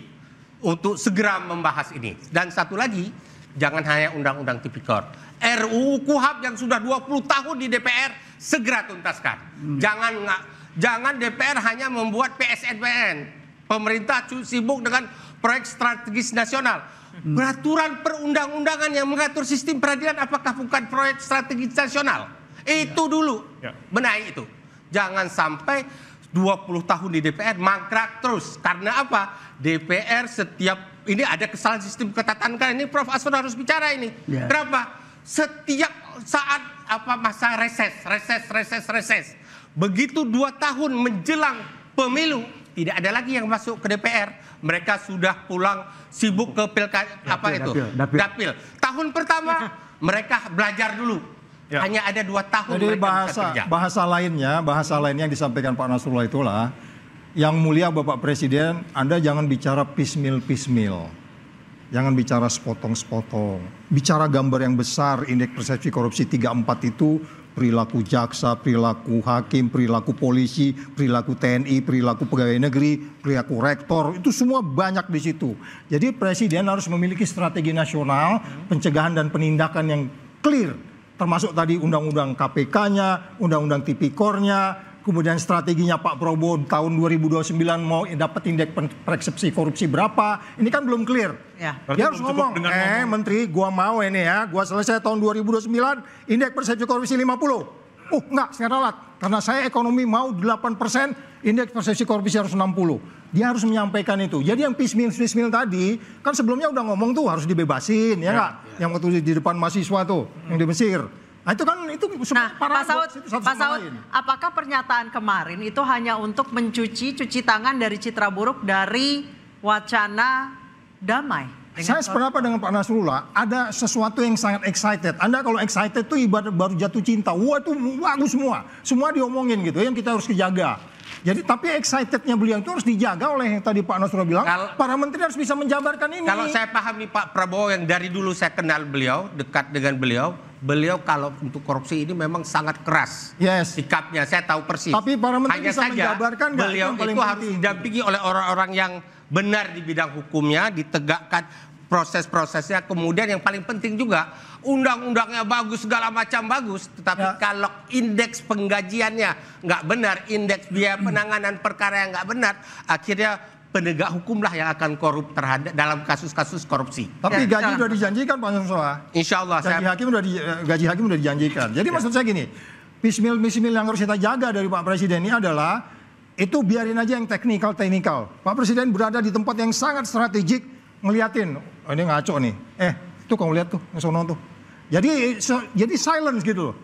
untuk segera membahas ini. Dan satu lagi, jangan hanya undang-undang tipikor. RUU KUHP yang sudah 20 tahun di DPR segera tuntaskan. Jangan DPR hanya membuat PSNPN. Pemerintah sibuk dengan proyek strategis nasional. Peraturan perundang-undangan yang mengatur sistem peradilan apakah bukan proyek strategis nasional? Itu dulu. Benahi itu. Jangan sampai 20 tahun di DPR mangkrak terus. Karena apa? DPR setiap ini ada kesalahan sistem ketatanegaraan. Ini Prof. Asrun harus bicara ini. Kenapa? Setiap saat masa reses. Begitu 2 tahun menjelang pemilu, tidak ada lagi yang masuk ke DPR. Mereka sudah pulang sibuk ke dapil. Tahun pertama mereka belajar dulu. Hanya ada 2 tahun. Jadi bahasa lainnya yang disampaikan Pak Nasrullah itulah, yang mulia Bapak Presiden, Anda jangan bicara piecemeal. Jangan bicara sepotong-sepotong. Bicara gambar yang besar, indeks persepsi korupsi 34 itu perilaku jaksa, perilaku hakim, perilaku polisi, perilaku TNI, perilaku pegawai negeri, perilaku rektor, itu semua banyak di situ. Jadi Presiden harus memiliki strategi nasional pencegahan dan penindakan yang clear. Termasuk tadi undang-undang KPK-nya, undang-undang tipikornya, kemudian strateginya Pak Prabowo tahun 2029 mau dapat indeks persepsi korupsi berapa, ini kan belum clear. Dia harus ngomong, Menteri, gua mau ini ya, gua selesai tahun 2029, indeks persepsi korupsi 50. Oh enggak, saya ralat. Karena saya ekonomi mau 8%, indeks persepsi korupsi harus 60. Dia harus menyampaikan itu. Jadi yang pismil tadi, kan sebelumnya udah ngomong tuh harus dibebasin, ya nggak? Yang waktu di depan mahasiswa tuh, yang di Mesir. Nah itu kan, itu Pak Saud, apakah pernyataan kemarin itu hanya untuk cuci tangan dari citra buruk dari wacana damai? Saya sependapat dengan Pak Nasrullah, ada sesuatu yang sangat excited. Anda kalau excited tuh ibarat baru jatuh cinta. Wah itu bagus semua. Semua diomongin gitu, yang kita harus kejaga. Jadi tapi excitednya beliau itu harus dijaga oleh yang tadi Pak Nasrullah bilang. Para menteri harus bisa menjabarkan ini. Kalau saya pahami Pak Prabowo yang dari dulu saya kenal beliau, dekat dengan beliau kalau untuk korupsi ini memang sangat keras. Yes. Sikapnya, saya tahu persis. Tapi para menteri hanya bisa saja menjabarkan beliau itu harus didampingi oleh orang-orang yang benar di bidang hukumnya, ditegakkan proses-prosesnya. Kemudian yang paling penting juga undang-undangnya bagus, segala macam bagus, tetapi kalau indeks penggajiannya nggak benar, indeks biaya penanganan perkara yang nggak benar, akhirnya penegak hukumlah yang akan korup terhadap dalam kasus-kasus korupsi. Tapi gaji sudah dijanjikan Pak Nasrullah. Insya Allah. Gaji hakim sudah dijanjikan. Jadi maksud saya gini, pismil yang harus kita jaga dari Pak Presiden ini adalah itu biarin aja yang teknikal. Pak Presiden berada di tempat yang sangat strategik, ngeliatin, oh, ini ngaco nih. Itu kamu lihat tuh, yang sono tuh. Jadi silence gitu loh.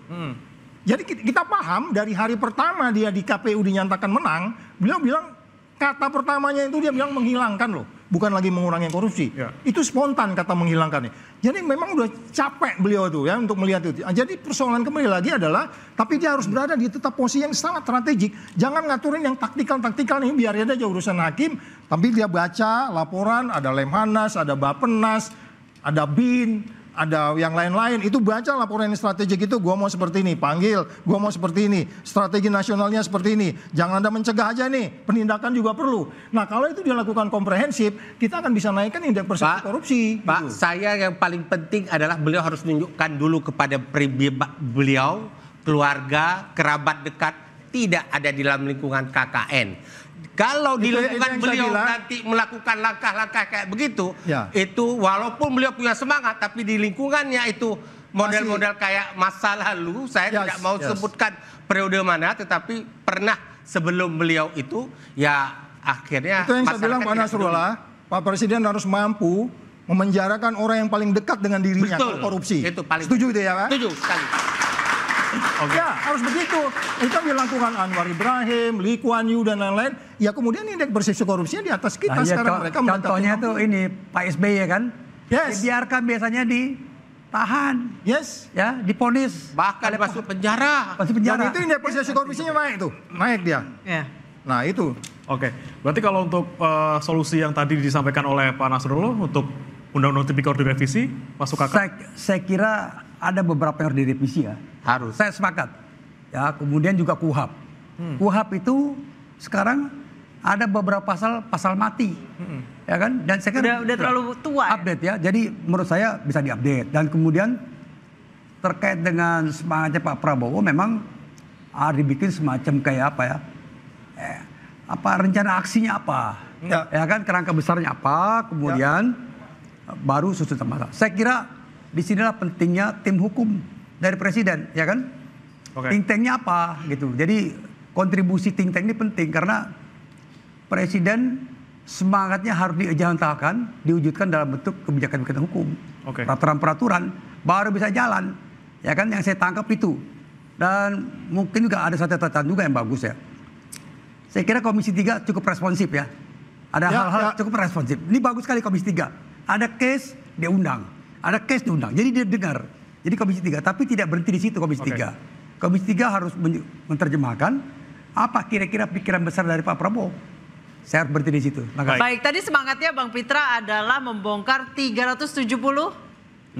Jadi kita paham dari hari pertama dia di KPU dinyatakan menang, beliau bilang kata pertamanya itu dia bilang menghilangkan loh, bukan lagi mengurangi korupsi. Itu spontan kata menghilangkannya. Jadi memang udah capek beliau tuh ya untuk melihat itu. Jadi persoalan kembali lagi adalah, tapi dia harus berada di tetap posisi yang sangat strategik. Jangan ngaturin yang taktikal nih, biarin aja urusan hakim. Tapi dia baca laporan, ada Lemhanas, ada Bappenas, ada BIN, ada yang lain-lain. Itu baca laporan yang strategik itu, gua mau seperti ini, panggil, gua mau seperti ini, strategi nasionalnya seperti ini. Jangan Anda mencegah aja nih, penindakan juga perlu. Nah kalau itu dilakukan komprehensif, kita akan bisa naikkan indeks persepsi korupsi. Pak, saya yang paling penting adalah beliau harus menunjukkan dulu kepada beliau, keluarga, kerabat dekat, tidak ada di dalam lingkungan KKN. Kalau di lingkungan beliau nanti melakukan langkah-langkah kayak begitu, itu walaupun beliau punya semangat, tapi di lingkungannya itu model-model kayak masa lalu, saya tidak mau sebutkan periode mana, tetapi pernah sebelum beliau itu, ya akhirnya itu yang saya bilang Pak Nasrullah, Pak Presiden harus mampu memenjarakan orang yang paling dekat dengan dirinya kalau korupsi. Itu paling setuju itu ya Pak? Setuju sekali. Ya harus begitu. Itu kan dilakukan Anwar Ibrahim, Lee Kuan Yew dan lain-lain. Ya kemudian indeks persepsi korupsinya di atas kita sekarang. Mereka contohnya tuh ini Pak SBY kan, dibiarkan biasanya ditahan, ya diponis, bahkan masuk penjara. Dan itu indeks persepsi korupsinya naik tuh, naik dia. Nah itu. Oke, berarti kalau untuk solusi yang tadi disampaikan oleh Pak Nasrullah untuk Undang-Undang Tipikor direvisi, masuk akal? Saya kira ada beberapa yang harus direvisi ya. Harus. Saya sepakat. Ya, kemudian juga KUHAP. KUHAP itu sekarang ada beberapa pasal mati. Ya kan? Dan saya kira udah terlalu tua. Update ya. Jadi menurut saya bisa diupdate. Dan kemudian terkait dengan semangatnya Pak Prabowo memang dibikin semacam kayak apa ya? Rencana aksinya apa? Ya kan, kerangka besarnya apa? Kemudian baru susunan masalah. Saya kira disinilah pentingnya tim hukum dari Presiden, ya kan? Think tanknya apa gitu. Jadi kontribusi think tank ini penting karena Presiden semangatnya harus dijalankan, diwujudkan dalam bentuk kebijakan-kebijakan hukum, peraturan-peraturan baru bisa jalan, ya kan? Yang saya tangkap itu. Dan mungkin juga ada satu catatan juga yang bagus ya. Saya kira Komisi 3 cukup responsif ya. Ada hal-hal cukup responsif. Ini bagus sekali Komisi 3. Ada case diundang, ada case diundang. Jadi dia dengar. Jadi Komisi 3, tapi tidak berhenti di situ Komisi 3. Komisi 3 harus menerjemahkan apa kira-kira pikiran besar dari Pak Prabowo. Saya harus berhenti di situ. Baik, tadi semangatnya Bang Pitra adalah membongkar 375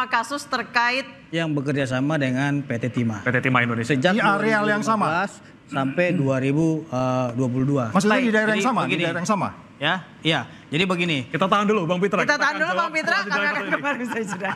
kasus terkait yang bekerja sama dengan PT Timah. PT Timah Indonesia. Sejak di areal yang sama sampai 2022. Maksudnya di daerah yang sama, di daerah yang sama. Ya, iya. Jadi begini. Kita tahan dulu Bang Pitra. Kita tahan dulu Bang Pitra, kami akan kembali sudah.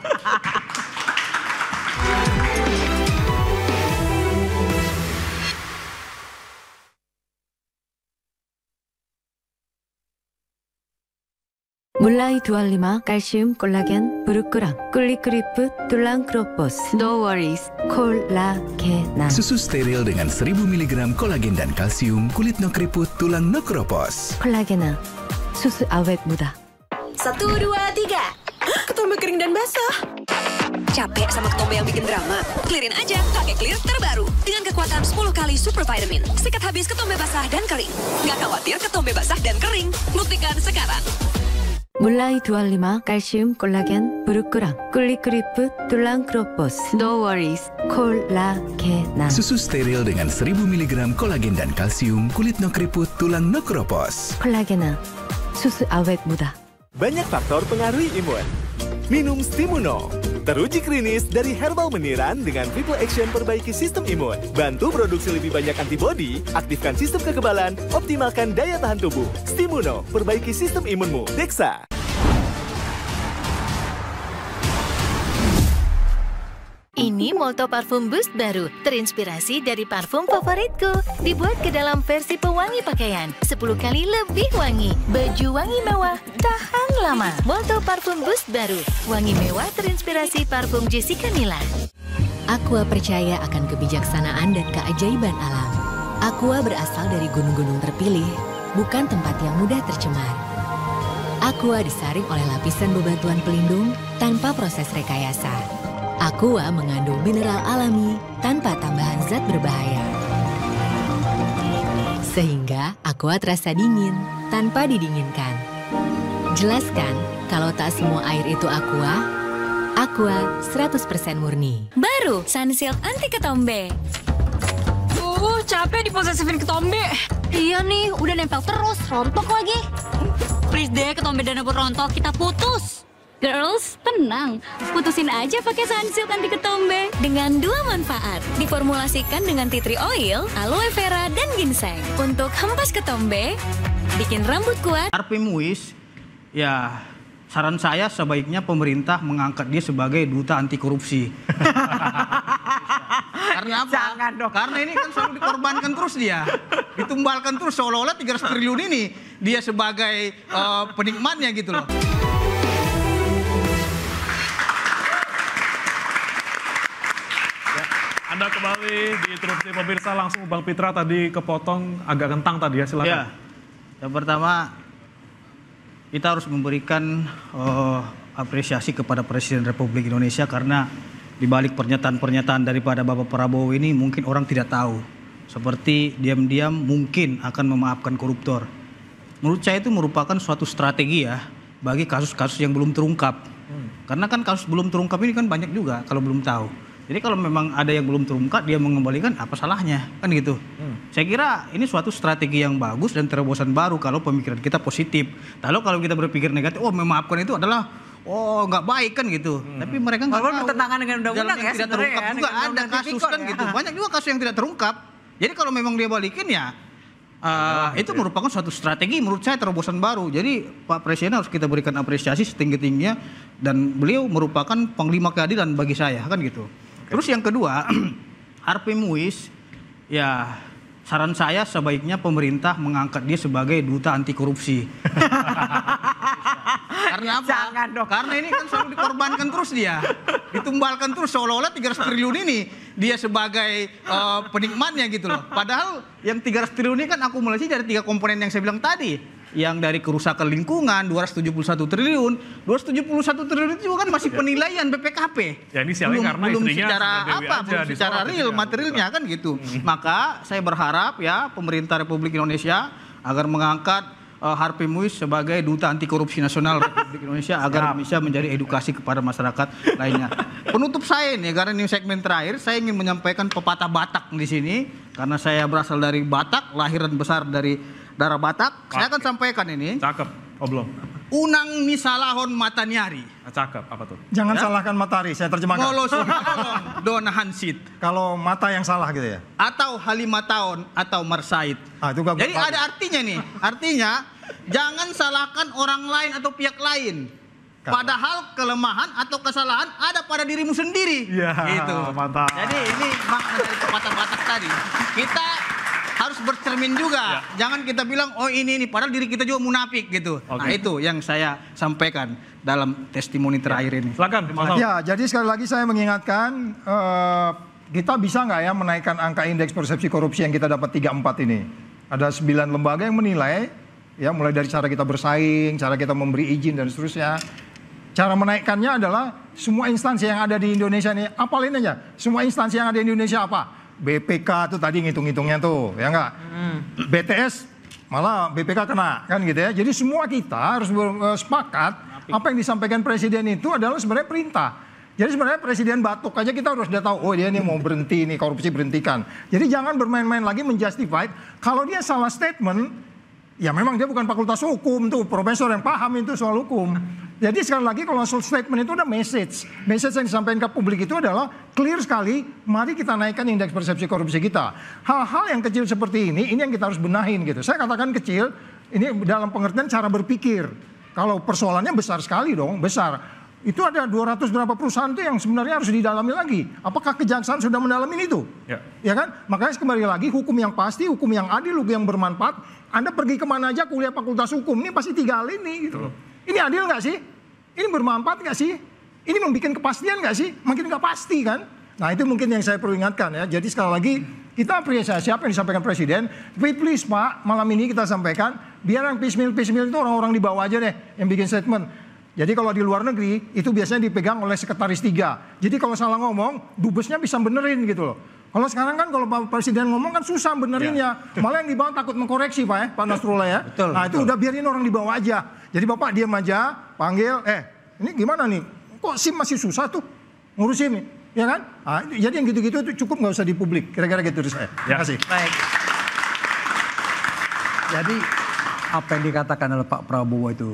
Mulai 25 kalsium, 콜라겐, 부르크랑, 꿀리크리프, 툴랑 크로포스. No worries, 콜라겐. Susu steril dengan 1000 mg kolagen dan kalsium, kulit no keriput, tulang no keropos. 콜라겐, susu awet muda. 1, 2, 3. Ketombe kering dan basah. Capek sama ketombe yang bikin drama? Clearin aja pakai Clear terbaru. Dengan kekuatan 10 kali super vitamin. Sikat habis ketombe basah dan kering. Nggak khawatir ketombe basah dan kering. Buktikan sekarang. Mulai 25 kalsium, 콜라겐, 부르크랑, 꿀리크리프, 툴랑 크로포스. No worries, 콜라겐. Susu steril dengan 1000 mg kolagen dan kalsium, kulit no keriput, tulang no keropos. 콜라겐, susu awet muda. Banyak faktor pengaruhi imun. Minum Stimuno. Teruji klinis dari herbal meniran dengan triple action perbaiki sistem imun. Bantu produksi lebih banyak antibodi, aktifkan sistem kekebalan, optimalkan daya tahan tubuh. Stimuno, perbaiki sistem imunmu. Dexa. Ini Molto Parfum Boost baru, terinspirasi dari parfum favoritku. Dibuat ke dalam versi pewangi pakaian, 10 kali lebih wangi. Baju wangi mewah, tahan lama. Molto Parfum Boost baru, wangi mewah terinspirasi parfum Jessica Mila. Aqua percaya akan kebijaksanaan dan keajaiban alam. Aqua berasal dari gunung-gunung terpilih, bukan tempat yang mudah tercemar. Aqua disaring oleh lapisan bebatuan pelindung tanpa proses rekayasa. Aqua mengandung mineral alami tanpa tambahan zat berbahaya. Sehingga Aqua terasa dingin tanpa didinginkan. Jelaskan kalau tak semua air itu Aqua. Aqua 100% murni. Baru Sunsilk anti ketombe. Capek diposesifin ketombe. Iya nih, udah nempel terus, rontok lagi. Please deh, ketombe dan rambut rontok, kita putus. Girls, tenang. Putusin aja pakai Sunsilk anti ketombe. Dengan 2 manfaat. Diformulasikan dengan tea tree oil, aloe vera, dan ginseng. Untuk hempas ketombe, bikin rambut kuat. Harvey Muiz, ya saran saya sebaiknya pemerintah mengangkat dia sebagai duta anti korupsi. Karena apa? Jangan dong. Karena ini kan selalu dikorbankan terus dia. Ditumbalkan terus seolah-olah 300 triliun ini dia sebagai penikmatnya gitu loh. Anda kembali di Interupsi Pemirsa, langsung Bang Pitra tadi kepotong agak kentang tadi ya, silakan. Ya, yang pertama kita harus memberikan apresiasi kepada Presiden Republik Indonesia karena di balik pernyataan-pernyataan daripada Bapak Prabowo ini mungkin orang tidak tahu. Seperti diam-diam mungkin akan memaafkan koruptor. Menurut saya itu merupakan suatu strategi ya bagi kasus-kasus yang belum terungkap. Karena kan kasus belum terungkap ini kan banyak juga kalau belum tahu. Jadi kalau memang ada yang belum terungkap, dia mengembalikan, apa salahnya? Kan gitu. Saya kira ini suatu strategi yang bagus dan terobosan baru kalau pemikiran kita positif. Lalu kalau kita berpikir negatif, oh memaafkan itu adalah, oh nggak baik kan gitu. Tapi mereka nggak tahu. bertentangan dengan undang-undang ya tidak terungkap juga ada kasus kan gitu. Banyak juga kasus yang tidak terungkap. Jadi kalau memang dia balikin ya, itu merupakan suatu strategi menurut saya terobosan baru. Jadi Pak Presiden harus kita berikan apresiasi setinggi-tingginya dan beliau merupakan panglima keadilan bagi saya kan gitu. Terus yang kedua, Harvey Muiz, ya saran saya sebaiknya pemerintah mengangkat dia sebagai duta anti korupsi. Karena apa? Jangan dong. Karena ini kan selalu dikorbankan terus dia. Ditumbalkan terus seolah-olah 300 triliun ini dia sebagai penikmatnya gitu loh. Padahal yang 300 triliun ini kan akumulasi dari 3 komponen yang saya bilang tadi. Yang dari kerusakan lingkungan 271 triliun. 271 triliun itu juga kan masih penilaian BPKP. Ya ini sialnya karena belum istrinya secara apa, belum secara real materialnya kan gitu. Maka saya berharap ya pemerintah Republik Indonesia agar mengangkat Harvey Muiz sebagai duta anti korupsi nasional Republik Indonesia agar bisa menjadi edukasi kepada masyarakat lainnya. Penutup saya ini karena ini segmen terakhir, saya ingin menyampaikan pepatah Batak di sini karena saya berasal dari Batak, lahir dan besar dari darah Batak. Saya akan sampaikan ini. Cakep, oh belum. Unang misalahon matanyari. Cakep, apa tuh? Jangan salahkan matahari, saya terjemahkan. Ngolos don hansit. Kalau mata yang salah gitu ya? Atau halimataon atau marsait. Itu jadi ada artinya nih. Artinya jangan salahkan orang lain atau pihak lain. Padahal kelemahan atau kesalahan ada pada dirimu sendiri. Iya, gitu. mantap. Jadi ini makna dari pepatah Batak tadi. Kita harus bercerita cermin juga. Jangan kita bilang oh ini padahal diri kita juga munafik gitu. Nah itu yang saya sampaikan dalam testimoni terakhir ini. Silakan. Ya, jadi sekali lagi saya mengingatkan kita bisa nggak ya menaikkan angka indeks persepsi korupsi yang kita dapat 34 ini. Ada 9 lembaga yang menilai, ya mulai dari cara kita bersaing, cara kita memberi izin dan seterusnya. Cara menaikkannya adalah semua instansi yang ada di Indonesia ini, apalin aja, semua instansi yang ada di Indonesia apa? BPK tuh tadi ngitung-ngitungnya tuh, ya enggak? BTS malah BPK kena, kan gitu ya. Jadi semua kita harus sepakat apa yang disampaikan Presiden itu adalah sebenarnya perintah. Jadi sebenarnya Presiden batuk aja kita harus udah tahu, oh dia ini mau berhenti nih, korupsi berhentikan. Jadi jangan bermain-main lagi menjustify, kalau dia salah statement, ya memang dia bukan fakultas hukum tuh, profesor yang paham itu soal hukum. Jadi sekali lagi kalau soal statement itu ada message. Message yang disampaikan ke publik itu adalah clear sekali, mari kita naikkan indeks persepsi korupsi kita. Hal-hal yang kecil seperti ini yang kita harus benahin gitu. Saya katakan kecil, ini dalam pengertian cara berpikir. Kalau persoalannya besar sekali dong, besar. Itu ada 200 berapa perusahaan itu yang sebenarnya harus didalami lagi. Apakah kejaksaan sudah mendalami itu? Ya kan? Makanya kembali lagi hukum yang pasti, hukum yang adil, hukum yang bermanfaat. Anda pergi kemana aja kuliah fakultas hukum, ini pasti 3 hal ini gitu loh. Ini adil nggak sih? Ini bermanfaat nggak sih? Ini membuat kepastian nggak sih? Makin nggak pasti kan? Nah itu mungkin yang saya perlu ingatkan ya. Jadi sekali lagi kita apresiasi apa yang disampaikan Presiden. Tapi please Pak, malam ini kita sampaikan, biar yang pismil-pismil itu orang-orang di bawah aja deh yang bikin statement. Jadi kalau di luar negeri itu biasanya dipegang oleh sekretaris 3. Jadi kalau salah ngomong, dubesnya bisa benerin gitu loh. Kalau sekarang kan kalau Pak Presiden ngomong kan susah benerinnya. Malah yang di bawah takut mengkoreksi Pak ya, Pak Nasrullah ya. Nah itu udah biarin orang di bawah aja. Jadi Bapak diam aja, panggil, ini gimana nih? Kok SIM masih susah tuh ngurusin nih? Ya kan? Nah, jadi yang gitu-gitu itu cukup nggak usah di publik. Kira-kira gitu dari saya. Terima kasih. Baik. Jadi apa yang dikatakan oleh Pak Prabowo itu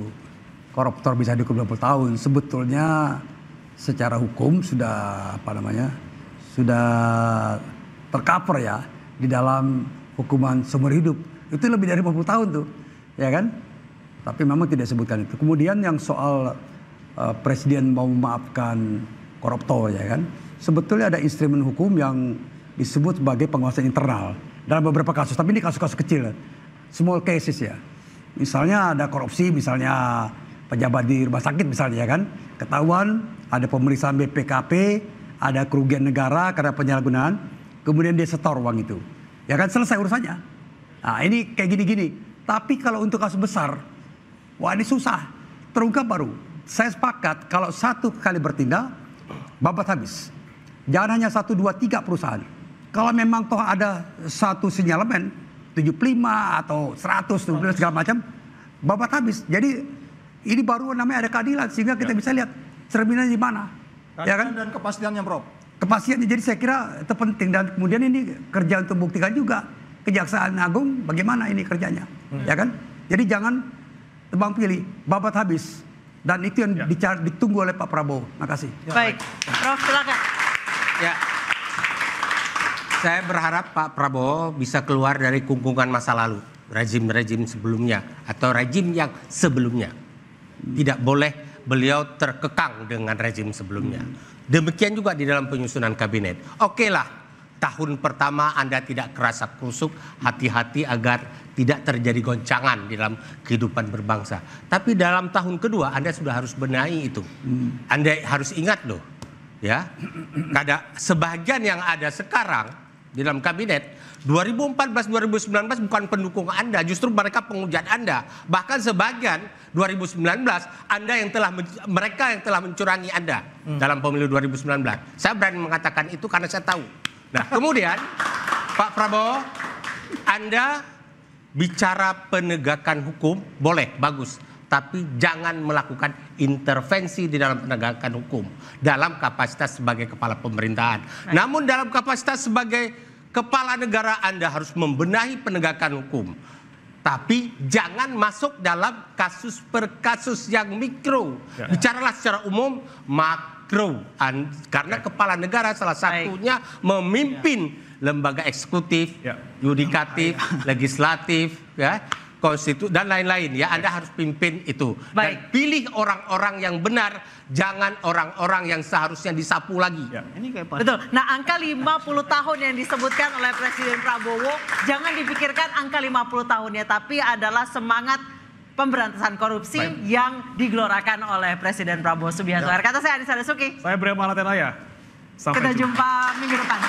koruptor bisa dihukum 20 tahun, sebetulnya secara hukum sudah sudah tercover ya di dalam hukuman seumur hidup. Itu lebih dari 40 tahun tuh, ya kan? Tapi memang tidak disebutkan itu. Kemudian yang soal Presiden mau memaafkan koruptor, ya kan? Sebetulnya ada instrumen hukum yang disebut sebagai pengawasan internal dalam beberapa kasus. Tapi ini kasus-kasus kecil, small cases ya. Misalnya ada korupsi, misalnya pejabat di rumah sakit misalnya kan, ketahuan ada pemeriksaan BPKP, ada kerugian negara karena penyalahgunaan, kemudian dia setor uang itu, ya kan selesai urusannya. Nah ini kayak gini-gini. Tapi kalau untuk kasus besar, wah ini susah, terungkap baru. Saya sepakat kalau satu kali bertindak, babat habis. Jangan hanya 1, 2, 3 perusahaan. Kalau memang toh ada satu sinyalemen 75 atau 100 segala macam, babat habis. Jadi ini baru namanya ada keadilan sehingga kita bisa lihat cerminannya di mana. Ya kan? Dan kepastiannya Prof. Kepastiannya jadi saya kira itu penting dan kemudian ini kerja untuk buktikan juga Kejaksaan Agung bagaimana ini kerjanya. Ya kan? Jadi jangan tebang pilih, babat habis. Dan itu yang ditunggu oleh Pak Prabowo. Makasih. Baik, Prof silakan. Ya. Saya berharap Pak Prabowo bisa keluar dari kungkungan masa lalu, rejim-rejim sebelumnya atau rejim yang sebelumnya. Tidak boleh beliau terkekang dengan rejim sebelumnya. Demikian juga di dalam penyusunan kabinet. Oke lah, tahun pertama Anda tidak kerasa kusuk, hati-hati agar tidak terjadi goncangan di dalam kehidupan berbangsa. Tapi dalam tahun kedua Anda sudah harus benahi itu. Anda harus ingat loh, ya, sebagian yang ada sekarang di dalam kabinet 2014-2019 bukan pendukung Anda, justru mereka penghujat Anda. Bahkan sebagian 2019 mereka yang telah mencurangi Anda dalam pemilu 2019. Saya berani mengatakan itu karena saya tahu. Nah, kemudian Pak Prabowo, Anda bicara penegakan hukum boleh, bagus, tapi jangan melakukan intervensi di dalam penegakan hukum dalam kapasitas sebagai kepala pemerintahan. Namun dalam kapasitas sebagai kepala negara Anda harus membenahi penegakan hukum. Tapi jangan masuk dalam kasus per kasus yang mikro. Bicaralah secara umum makro. Karena kepala negara salah satunya memimpin lembaga eksekutif, yudikatif, legislatif, ya. konstitusi dan lain-lain ya. Anda harus pimpin itu. Dan pilih orang-orang yang benar, jangan orang-orang yang seharusnya disapu lagi. Ini kayak Betul. Nah, angka 50 tahun yang disebutkan oleh Presiden Prabowo, jangan dipikirkan angka 50 tahunnya, tapi adalah semangat pemberantasan korupsi yang digelorakan oleh Presiden Prabowo Subianto. Kata saya Anissa Dasuki. Saya Bram Malatenaya. Kita jumpa minggu depan.